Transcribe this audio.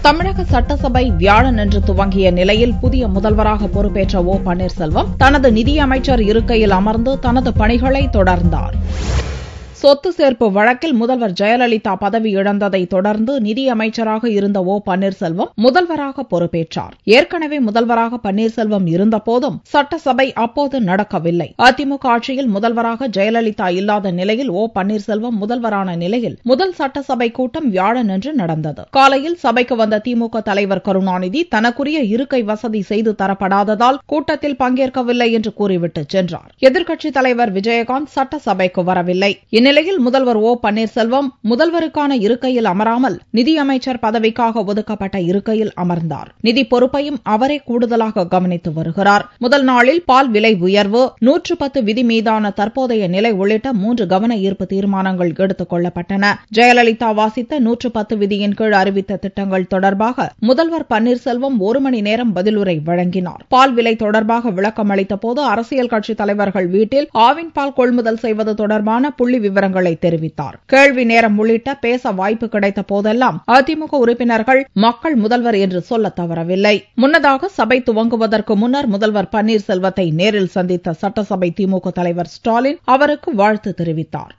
தமிழக சட்டசபை வியாழனன்று துவங்கிய நிலையில் புதிய முதல்வராக பொறுப்பேற்ற ஓ பன்னீர்செல்வம் தனது நிதியமைச்சர் இருக்கையில் அமர்ந்து தனது பணிகளை தொடர்ந்தார். சொத்து சேர்ப்பு வழக்கில் முதல்வர் ஜெயலலிதா பதவி இழந்ததை தொடர்ந்து நிதியமைச்சராக இருந்த ஓ பன்னீர்செல்வம் முதல்வராக பொறுப்பேற்றார். ஏற்கனவே முதல்வராக பன்னீர்செல்வம் இருந்தபோதும் சட்டசபை அப்போது நடக்கவில்லை. அதிமுக ஆட்சியில் முதல்வராக ஜெயலலிதா இல்லாத நிலையில் ஓ பன்னீர்செல்வம் முதல்வரான நிலையில் முதல் சட்டசபை கூட்டம் வியாழனன்று நடந்தது. காலையில் சபைக்கு வந்த திமுக தலைவர் கருணாநிதி தனக்குரிய இருக்கை வசதி செய்து தரப்படாததால் கூட்டத்தில் பங்கேற்கவில்லை என்று கூறிவிட்டு சென்றார். எதிர்க்கட்சித் தலைவர் விஜயகாந்த் சட்டசபைக்கு வரவில்லை. இந்நிலையில் முதல்வர் ஓ பன்னீர்செல்வம் முதல்வருக்கான இருக்கையில் அமராமல் நிதியமைச்சர் பதவிக்காக ஒதுக்கப்பட்ட இருக்கையில் அமர்ந்தார். நிதி பொறுப்பையும் அவரே கூடுதலாக கவனித்து வருகிறார். முதல் நாளில் பால் விலை உயர்வு, 110 விதி மீதான தற்போதைய நிலை உள்ளிட்ட 3 கவன ஈர்ப்பு தீர்மானங்கள் எடுத்துக் கொள்ளப்பட்டன. ஜெயலலிதா வாசித்த 110 விதியின் கீழ் அறிவித்த திட்டங்கள் தொடர்பாக முதல்வர் பன்னீர்செல்வம் 1 மணி நேரம் பதிலுரை வழங்கினார். பால் விலை தொடர்பாக விளக்கம் அளித்தபோது அரசியல் கட்சித் தலைவர்கள் வீட்டில் ஆவின் பால் கொள்முதல் செய்வது தொடர்பான புள்ளி விவரங்களை தெரிவித்தார். கேள்வி நேரம் உள்ளிட்ட பேச வாய்ப்பு கிடைத்த போதெல்லாம் அதிமுக உறுப்பினர்கள் மக்கள் முதல்வர் என்று சொல்ல தவறவில்லை. முன்னதாக சபை துவங்குவதற்கு முன்னர் முதல்வர் பன்னீர்செல்வத்தை நேரில் சந்தித்த சட்டசபை திமுக தலைவர் ஸ்டாலின் அவருக்கு வாழ்த்து தெரிவித்தார்.